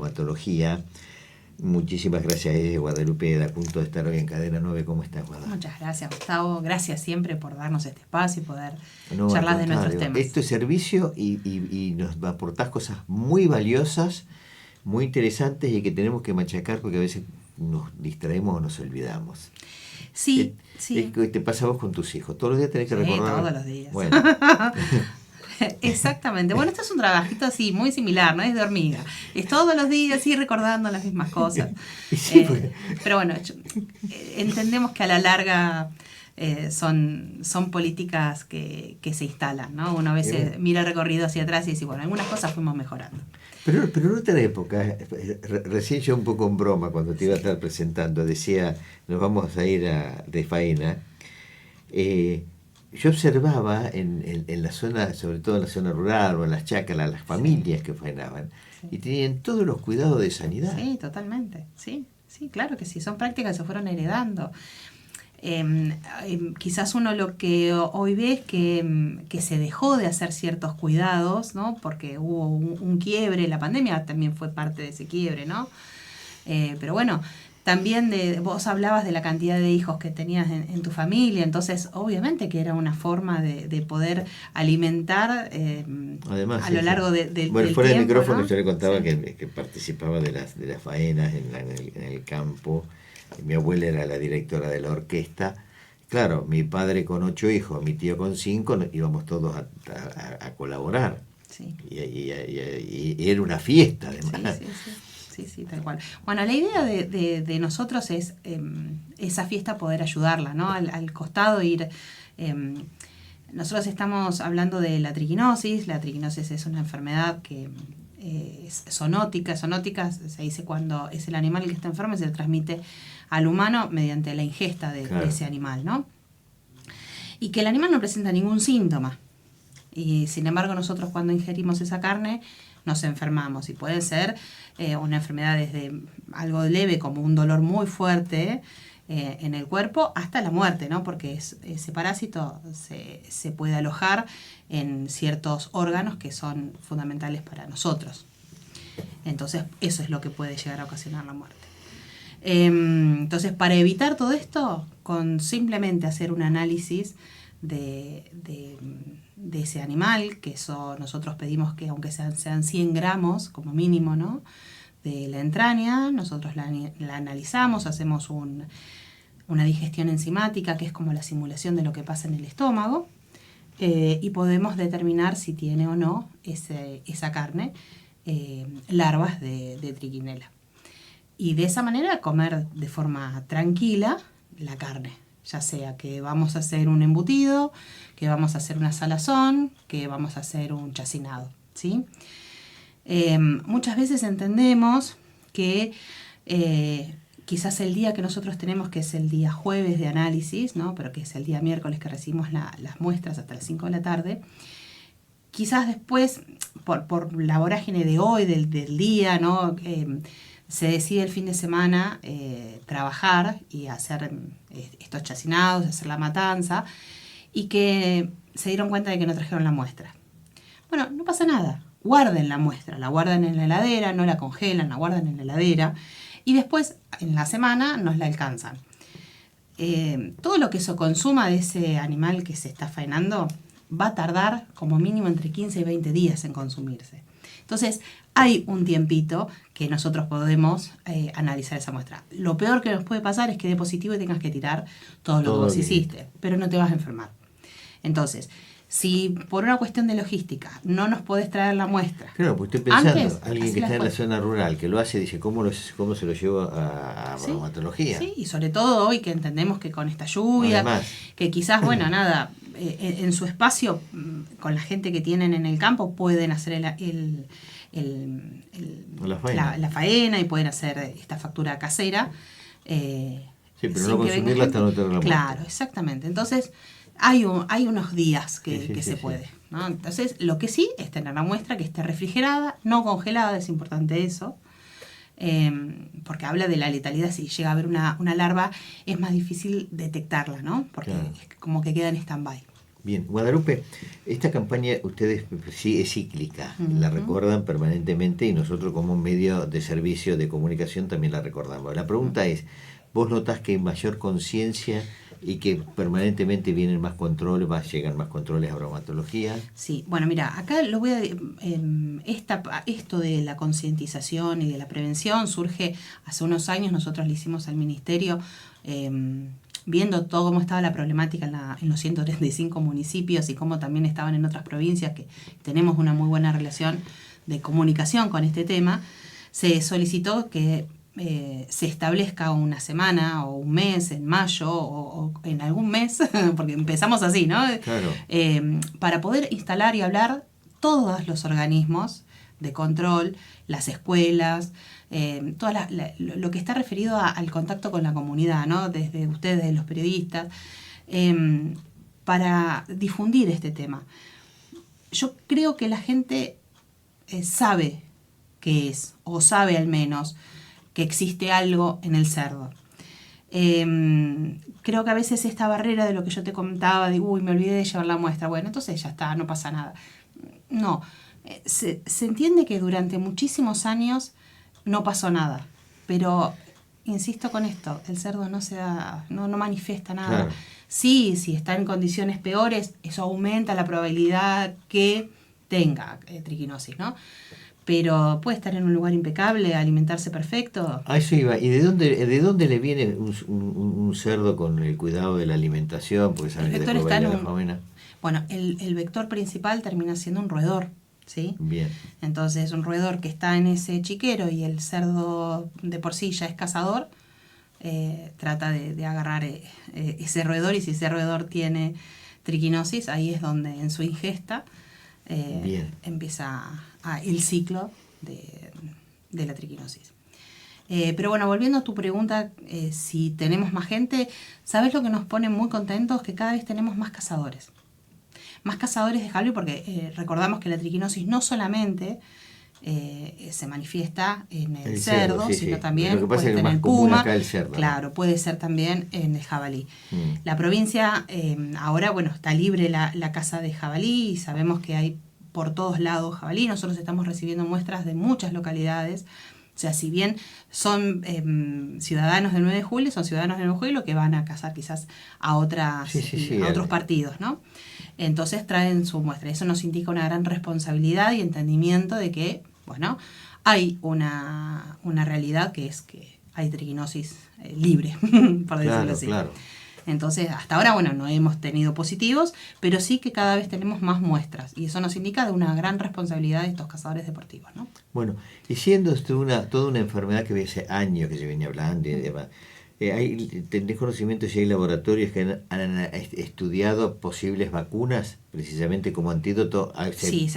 bromatología. Muchísimas gracias, Guadalupe, a punto de estar hoy en Cadena 9. ¿Cómo estás, Guadalupe? Muchas gracias, Gustavo. Gracias siempre por darnos este espacio y poder No, charlar de nuestros temas. Esto es servicio y nos aportás cosas muy valiosas, muy interesantes y que tenemos que machacar porque a veces nos distraemos o nos olvidamos. Sí, sí. ¿Te pasa a vos con tus hijos? ¿Todos los días tenés que recordar? Todos los días. Bueno. Exactamente. Bueno, esto es un trabajito así, muy similar, no es de hormiga. Es todos los días ir recordando las mismas cosas. Sí, pero bueno, entendemos que a la larga son políticas que se instalan, ¿no? Uno a veces mira el recorrido hacia atrás y dice, bueno, algunas cosas fuimos mejorando. Pero en otra época, recién yo un poco en broma, cuando te iba a estar presentando, decía, nos vamos a ir de faena. Yo observaba en la zona, sobre todo en la zona rural o en las chacras, las familias que faenaban y tenían todos los cuidados de sanidad. Sí, totalmente. Sí, claro que sí. Son prácticas que se fueron heredando. Quizás uno lo que hoy ve es que se dejó de hacer ciertos cuidados, ¿no? Porque hubo un quiebre, la pandemia también fue parte de ese quiebre, ¿no? Pero bueno, también vos hablabas de la cantidad de hijos que tenías en tu familia, entonces obviamente que era una forma de poder alimentar además, a lo largo del bueno, fuera tiempo, del micrófono, ¿no? yo le contaba que participaba de las faenas en el campo. Mi abuela era la directora de la orquesta. Claro, mi padre con 8 hijos, mi tío con 5, íbamos todos a colaborar. Sí. Y era una fiesta, además. Sí, tal cual. Bueno, la idea de nosotros es esa fiesta poder ayudarla, ¿no? Al costado ir... nosotros estamos hablando de la triquinosis. La triquinosis es una enfermedad que es zoonótica. Zoonótica se dice cuando es el animal que está enfermo y se le transmite al humano mediante la ingesta de ese animal, ¿no? Y que el animal no presenta ningún síntoma. Y sin embargo nosotros cuando ingerimos esa carne nos enfermamos. Y puede ser una enfermedad desde algo leve como un dolor muy fuerte en el cuerpo hasta la muerte, ¿no? Porque ese parásito se puede alojar en ciertos órganos que son fundamentales para nosotros. Entonces eso es lo que puede llegar a ocasionar la muerte. Entonces, para evitar todo esto, con simplemente hacer un análisis de ese animal, que eso nosotros pedimos que aunque sean 100 gramos como mínimo, ¿no? De la entraña, nosotros la analizamos, hacemos una digestión enzimática, que es como la simulación de lo que pasa en el estómago, y podemos determinar si tiene o no esa carne larvas de triquinela. Y de esa manera comer de forma tranquila la carne, ya sea que vamos a hacer un embutido, que vamos a hacer una salazón, que vamos a hacer un chacinado, ¿sí? Muchas veces entendemos que quizás el día que nosotros tenemos, que es el día jueves de análisis, ¿no? Pero que es el día miércoles que recibimos las muestras hasta las 5 de la tarde, quizás después, por la vorágine de hoy, del día, ¿no? Se decide el fin de semana trabajar y hacer estos chacinados, hacer la matanza, y que se dieron cuenta de que no trajeron la muestra. Bueno, no pasa nada, guarden la muestra, la guardan en la heladera, no la congelan, la guardan en la heladera, y después en la semana nos la alcanzan. Todo lo que se consuma de ese animal que se está faenando va a tardar como mínimo entre 15 y 20 días en consumirse. Entonces, hay un tiempito que nosotros podemos analizar esa muestra. Lo peor que nos puede pasar es que dé positivo y tengas que tirar todo lo que vos hiciste, pero no te vas a enfermar. Entonces, si por una cuestión de logística no nos podés traer la muestra... Claro, pues estoy pensando, alguien que está en la zona rural, que lo hace, dice, ¿cómo se lo llevo a bromatología? Sí, y sobre todo hoy que entendemos que con esta lluvia, además, que quizás, bueno, nada, en su espacio, con la gente que tienen en el campo, pueden hacer la faena y pueden hacer esta factura casera. Sí, pero no consumirla hasta no tener la muestra. Claro, exactamente. Entonces, hay unos días que se puede, ¿no? Entonces, lo que sí es tener la muestra que esté refrigerada, no congelada, es importante eso, porque habla de la letalidad. Si llega a haber una larva, es más difícil detectarla, ¿no? Porque es como que queda en stand-by. Bien, Guadalupe, esta campaña ustedes sí es cíclica, la recuerdan permanentemente y nosotros como un medio de servicio de comunicación también la recordamos. La pregunta es, ¿vos notás que hay mayor conciencia y que permanentemente vienen más controles, llegan más controles a bromatología? Sí, bueno, mira, acá lo voy a... esto de la concientización y de la prevención surge hace unos años, nosotros le hicimos al ministerio... viendo todo cómo estaba la problemática en los 135 municipios y cómo también estaban en otras provincias, que tenemos una muy buena relación de comunicación con este tema, se solicitó que se establezca una semana o un mes en mayo o en algún mes, porque empezamos así, ¿no? Claro. Para poder instalar y hablar todos los organismos de control, las escuelas, lo que está referido al contacto con la comunidad, ¿no? Desde ustedes, desde los periodistas, para difundir este tema. Yo creo que la gente sabe qué es, o sabe al menos que existe algo en el cerdo. Creo que a veces esta barrera de lo que yo te comentaba, de uy, me olvidé de llevar la muestra, bueno, entonces ya está, no pasa nada. No, se entiende que durante muchísimos años no pasó nada, pero insisto con esto, el cerdo no manifiesta nada. Claro. Sí, si está en condiciones peores, eso aumenta la probabilidad que tenga triquinosis, ¿no? Pero puede estar en un lugar impecable, alimentarse perfecto. A eso iba. ¿Y de dónde le viene un cerdo con el cuidado de la alimentación? Porque saben que después va a ir a la faena. Bueno, el vector principal termina siendo un roedor, ¿sí? Bien. Entonces, un roedor que está en ese chiquero y el cerdo de por sí ya es cazador, trata de agarrar ese roedor, y si ese roedor tiene triquinosis, ahí es donde en su ingesta empieza el ciclo de la triquinosis. Pero bueno, volviendo a tu pregunta, si tenemos más gente, ¿sabes lo que nos pone muy contentos? Que cada vez tenemos más cazadores. Más cazadores de jabalí, porque recordamos que la triquinosis no solamente se manifiesta en el cerdo, sino también puede estar en el puma. Acá el cerdo, claro, ¿no? Puede ser también en el jabalí. La provincia ahora, bueno, está libre la caza de jabalí y sabemos que hay por todos lados jabalí. Nosotros estamos recibiendo muestras de muchas localidades. O sea, si bien son ciudadanos del 9 de julio, son ciudadanos del 9 de julio que van a cazar quizás a otros partidos, ¿no? Entonces traen su muestra. Eso nos indica una gran responsabilidad y entendimiento de que, bueno, hay una realidad que es que hay triquinosis libre, por decirlo así. Claro. Entonces, hasta ahora, bueno, no hemos tenido positivos, pero sí que cada vez tenemos más muestras. Y eso nos indica de una gran responsabilidad de estos cazadores deportivos, ¿no? Bueno, y siendo esto toda una enfermedad que hace años que se venía hablando y demás, ¿tenés conocimiento si hay laboratorios que han estudiado posibles vacunas, precisamente como antídoto a ese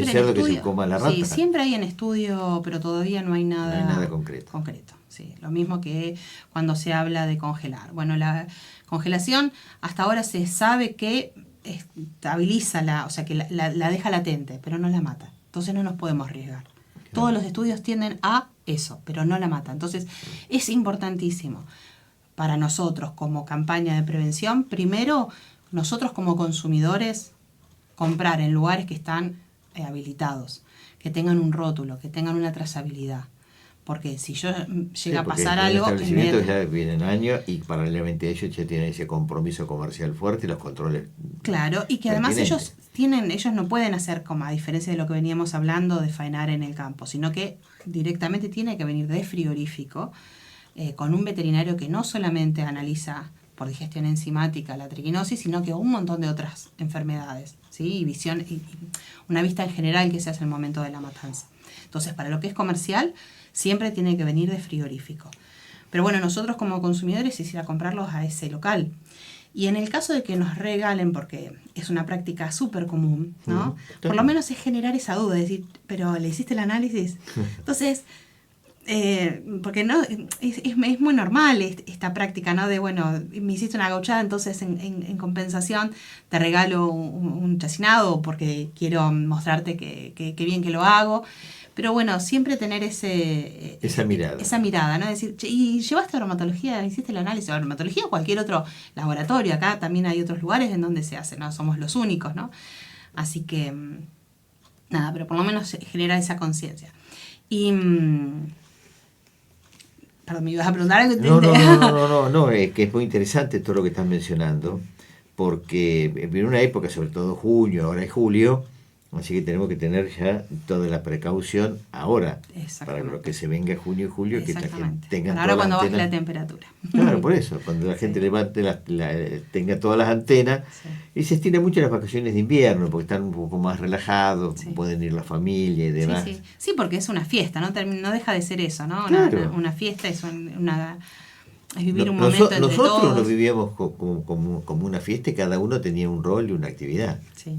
cerdo que se coma la rata? Sí, siempre hay en estudio, pero todavía no hay nada concreto. Sí, lo mismo que cuando se habla de congelar. Bueno, la congelación hasta ahora se sabe que estabiliza o sea, que la deja latente, pero no la mata. Entonces no nos podemos arriesgar. Claro. Todos los estudios tienden a eso, pero no la mata. Entonces es importantísimo para nosotros como campaña de prevención, primero, nosotros como consumidores, comprar en lugares que están habilitados, que tengan un rótulo, que tengan una trazabilidad. Porque si llega a pasar algo... Los establecimientos ya vienen años y paralelamente a ellos ya tienen ese compromiso comercial fuerte y los controles... Claro, y que además ellos no pueden hacer, como a diferencia de lo que veníamos hablando de faenar en el campo, sino que directamente tiene que venir de frigorífico, con un veterinario que no solamente analiza por digestión enzimática la triquinosis, sino que un montón de otras enfermedades, ¿sí? Y una vista en general que se hace al momento de la matanza. Entonces, para lo que es comercial, siempre tiene que venir de frigorífico. Pero bueno, nosotros como consumidores es ir a comprarlos a ese local. Y en el caso de que nos regalen, porque es una práctica súper común, ¿no? Por lo menos es generar esa duda, decir, ¿pero le hiciste el análisis? Entonces, porque no es muy normal esta práctica, ¿no? De, bueno, me hiciste una gauchada, entonces en compensación te regalo un chacinado porque quiero mostrarte que bien que lo hago. pero bueno, siempre tener esa mirada. Esa mirada, ¿no? Decir, che, ¿y llevaste a dermatología? ¿Hiciste el análisis de dermatología o cualquier otro laboratorio? Acá también hay otros lugares en donde se hace, no somos los únicos, ¿no? Así que, nada, pero por lo menos genera esa conciencia. Y, perdón, me ibas a preguntar algo. No, es que es muy interesante todo lo que estás mencionando, porque en una época, sobre todo junio, ahora es julio, así que tenemos que tener ya toda la precaución ahora, para lo que se venga junio y julio, que la gente tenga ahora cuando baje la temperatura. Claro, por eso, cuando la gente levante tenga todas las antenas, y se estira mucho las vacaciones de invierno, porque están un poco más relajados, pueden ir la familia y demás. Sí, porque es una fiesta, ¿no? No deja de ser eso, ¿no? Claro. Una fiesta es vivir un momento entre nosotros todos. lo vivíamos como una fiesta y cada uno tenía un rol y una actividad. Sí.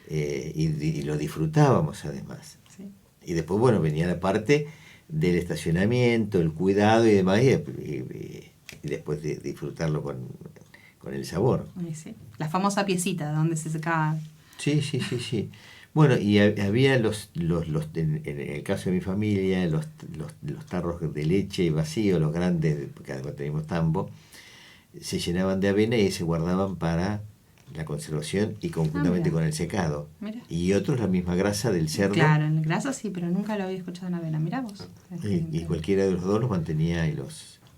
Y lo disfrutábamos además. Sí. Y después, bueno, venía la parte del estacionamiento, el cuidado y demás, y después de disfrutarlo con el sabor. Sí. La famosa piecita donde se secaba. Sí. Bueno, y había en el caso de mi familia, los tarros de leche vacíos, los grandes, porque además teníamos tambo, se llenaban de avena y se guardaban para la conservación y conjuntamente con el secado. Mira. Y otros la misma grasa del cerdo. Claro, en grasa sí, pero nunca lo había escuchado en avena. Mirá vos. Y cualquiera de los dos los mantenía y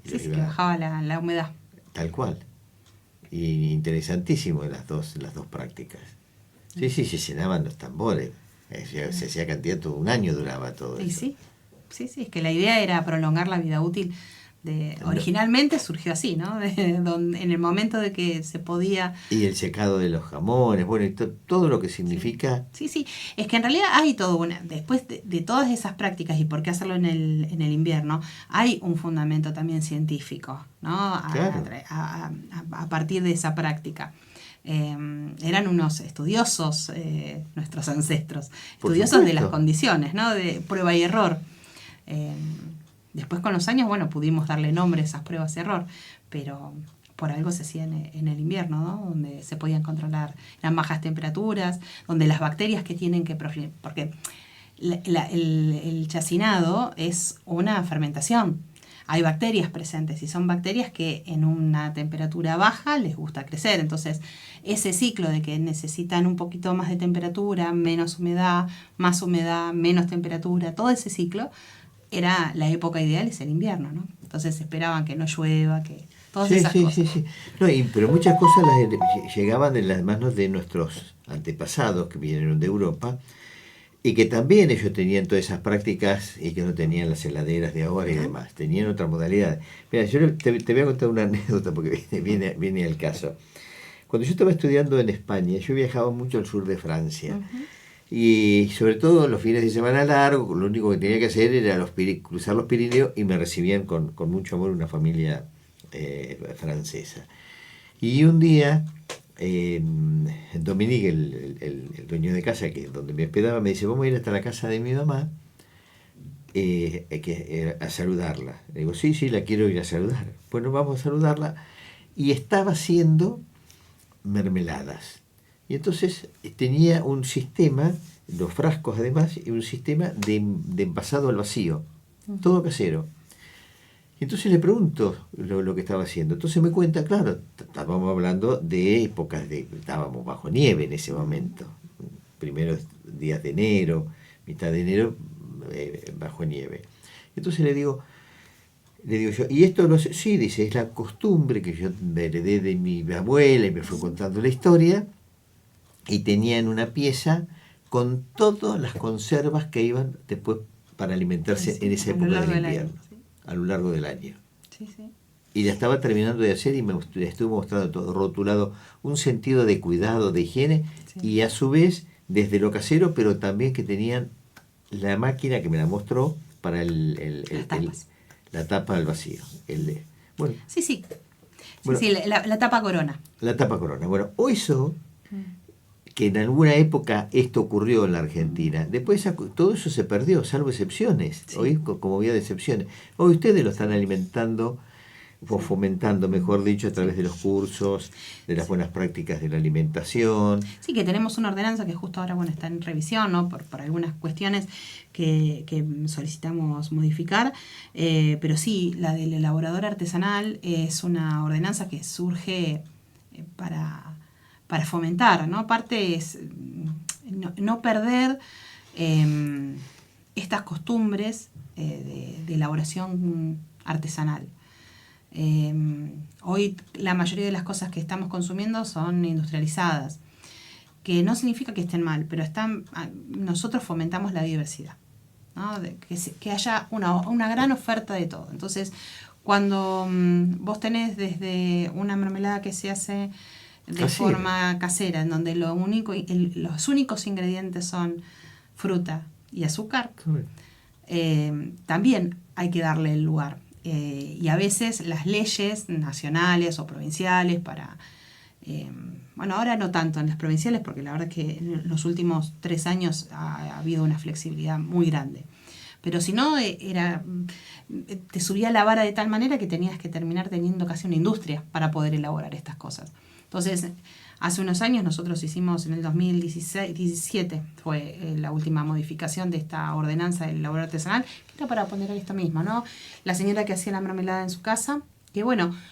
sí, que bajaba la humedad. Tal cual. Y interesantísimo las dos prácticas. Sí, se llenaban los tambores. Se hacía cantidad, todo un año duraba todo eso. Sí, es que la idea era prolongar la vida útil. Originalmente surgió así, ¿no? En el momento de que se podía... Y el secado de los jamones, bueno, y todo lo que significa... Sí, es que en realidad hay todo después de todas esas prácticas y por qué hacerlo en el invierno, hay un fundamento también científico, ¿no? Claro. A partir de esa práctica. Eran unos estudiosos, nuestros ancestros, estudiosos de las condiciones, ¿no? De prueba y error. Después con los años, bueno, pudimos darle nombre a esas pruebas y error, pero por algo se hacía en el invierno, ¿no? Donde se podían controlar las bajas temperaturas, donde las bacterias que tienen que... Porque el chacinado es una fermentación. Hay bacterias presentes y son bacterias que en una temperatura baja les gusta crecer. Entonces, ese ciclo de que necesitan un poquito más de temperatura, menos humedad, más humedad, menos temperatura, todo ese ciclo... era la época ideal, es el invierno, ¿no? Entonces esperaban que no llueva, que todas esas cosas. Sí. No, pero muchas cosas llegaban en las manos de nuestros antepasados que vinieron de Europa y que también ellos tenían todas esas prácticas y que no tenían las heladeras de ahora y demás, tenían otra modalidad. Mira, yo te voy a contar una anécdota porque viene al caso. Cuando yo estaba estudiando en España, yo viajaba mucho al sur de Francia. Uh-huh. Y sobre todo los fines de semana largos, lo único que tenía que hacer era cruzar los Pirineos y me recibían con mucho amor una familia francesa. Y un día, Dominique, el dueño de casa, que donde me hospedaba, me dice, vamos a ir hasta la casa de mi mamá a saludarla. Le digo, sí, la quiero ir a saludar. Bueno, vamos a saludarla. Y estaba haciendo mermeladas. Y entonces tenía un sistema, los frascos además, y un sistema de envasado al vacío, todo casero. Y entonces le pregunto lo que estaba haciendo. Entonces me cuenta, claro, estábamos hablando de épocas estábamos bajo nieve en ese momento. Primeros días de enero, mitad de enero, bajo nieve. Entonces le digo yo, y esto no sé, sí, dice, es la costumbre que yo heredé de mi abuela y me fue contando la historia. Y tenían una pieza con todas las conservas que iban después para alimentarse en esa época del invierno, a lo largo del año. Sí. Y la estaba terminando de hacer y me estuvo mostrando todo rotulado, un sentido de cuidado, de higiene, y a su vez desde lo casero, pero también que tenían la máquina que me la mostró para la tapa al vacío. Bueno, sí, la tapa corona. La tapa corona. Bueno, eso... que en alguna época esto ocurrió en la Argentina. Después todo eso se perdió, salvo excepciones. Sí. Hoy, como había de excepciones. Hoy ustedes lo están alimentando fomentando, mejor dicho, a través de los cursos, de las buenas prácticas de la alimentación. Sí, que tenemos una ordenanza que justo ahora está en revisión, ¿no? Por algunas cuestiones que solicitamos modificar, pero sí, la del elaborador artesanal es una ordenanza que surge para fomentar, ¿no? Aparte es no perder estas costumbres de elaboración artesanal. Hoy la mayoría de las cosas que estamos consumiendo son industrializadas, que no significa que estén mal, pero nosotros fomentamos la diversidad, ¿no? Que haya una gran oferta de todo. Entonces, cuando vos tenés desde una mermelada que se hace de forma casera, en donde los únicos ingredientes son fruta y azúcar, también hay que darle el lugar. Y a veces las leyes nacionales o provinciales ahora no tanto en las provinciales, porque la verdad es que en los últimos 3 años ha habido una flexibilidad muy grande. Pero si no, te subía la vara de tal manera que tenías que terminar teniendo casi una industria para poder elaborar estas cosas. Entonces, hace unos años nosotros hicimos, en el 2017, fue la última modificación de esta ordenanza del elaborador artesanal, que era para poner esto mismo, ¿no? La señora que hacía la mermelada en su casa, que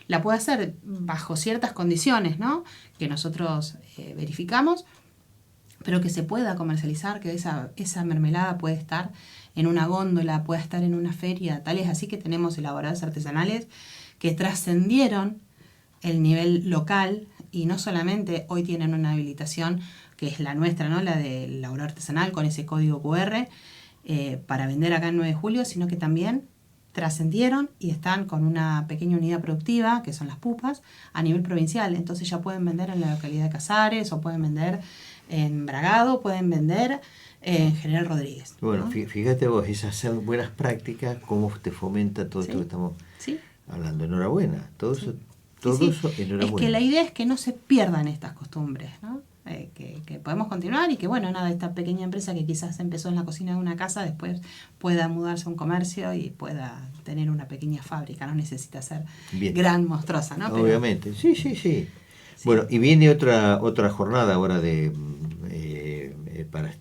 la puede hacer bajo ciertas condiciones, ¿no? Que nosotros verificamos, pero que se pueda comercializar, que esa mermelada puede estar en una góndola, puede estar en una feria, tal es así que tenemos elaboradores artesanales que trascendieron el nivel local y no solamente hoy tienen una habilitación que es la nuestra, ¿no? La del elaborador artesanal con ese código QR para vender acá en 9 de julio, sino que también trascendieron y están con una pequeña unidad productiva, que son las pupas, a nivel provincial. Entonces ya pueden vender en la localidad de Casares, o pueden vender en Bragado, pueden vender en General Rodríguez. Bueno, ¿no? Fíjate vos, esas buenas prácticas, cómo te fomenta todo esto que estamos hablando. Enhorabuena, todo eso, enhorabuena. Es que la idea es que no se pierdan estas costumbres, ¿no? Que podemos continuar y que, esta pequeña empresa que quizás empezó en la cocina de una casa, después pueda mudarse a un comercio y pueda tener una pequeña fábrica, no necesita ser gran, monstruosa, ¿no? Obviamente, sí. Bueno, y viene otra jornada ahora para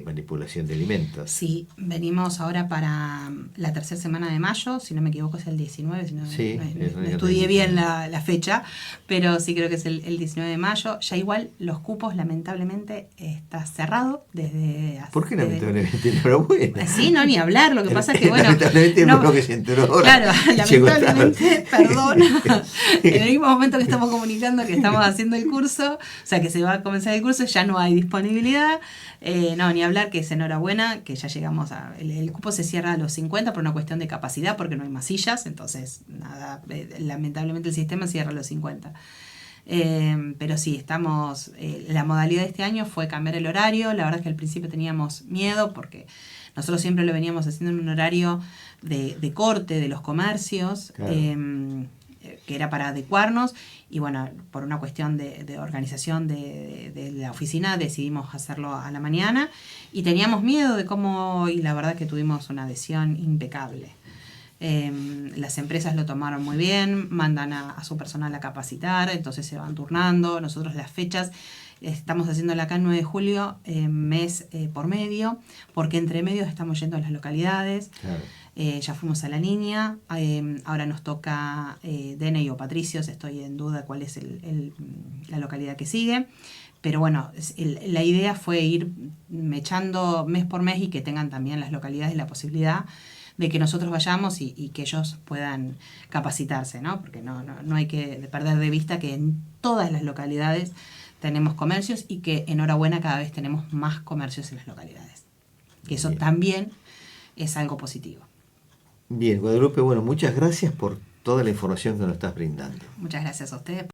manipulación de alimentos. Sí, venimos ahora para la tercera semana de mayo, si no me equivoco es el 19, si no, no estudié bien la fecha, pero sí creo que es el 19 de mayo. Ya igual los cupos lamentablemente está cerrado desde... ¿Por qué lamentablemente? Enhorabuena. Sí, no, ni hablar, lo que pasa es que lamentablemente no, lo que se enteró ahora. Claro, lamentablemente, perdón, en el mismo momento que estamos comunicando que estamos haciendo el curso, o sea que se va a comenzar el curso, ya no hay disponibilidad. No, ni hablar, que es enhorabuena, que ya llegamos el cupo se cierra a los 50 por una cuestión de capacidad, porque no hay más sillas, entonces nada, lamentablemente el sistema cierra a los 50. Pero sí, estamos, la modalidad de este año fue cambiar el horario. La verdad es que al principio teníamos miedo porque nosotros siempre lo veníamos haciendo en un horario de corte de los comercios, claro. Que era para adecuarnos, y por una cuestión de organización de la oficina decidimos hacerlo a la mañana, y teníamos miedo de cómo, y la verdad que tuvimos una adhesión impecable. Las empresas lo tomaron muy bien, mandan a su personal a capacitar, entonces se van turnando. Nosotros las fechas estamos haciéndola acá en 9 de julio, mes por medio, porque entre medios estamos yendo a las localidades. Claro. Ya fuimos a La Niña, ahora nos toca Deney o Patricios, estoy en duda cuál es la localidad que sigue. Pero la idea fue ir mechando mes por mes y que tengan también las localidades la posibilidad de que nosotros vayamos y que ellos puedan capacitarse, ¿no? Porque no hay que perder de vista que en todas las localidades tenemos comercios y que enhorabuena cada vez tenemos más comercios en las localidades. Que eso también es algo positivo. Bien, Guadalupe, muchas gracias por toda la información que nos estás brindando. Muchas gracias a ustedes.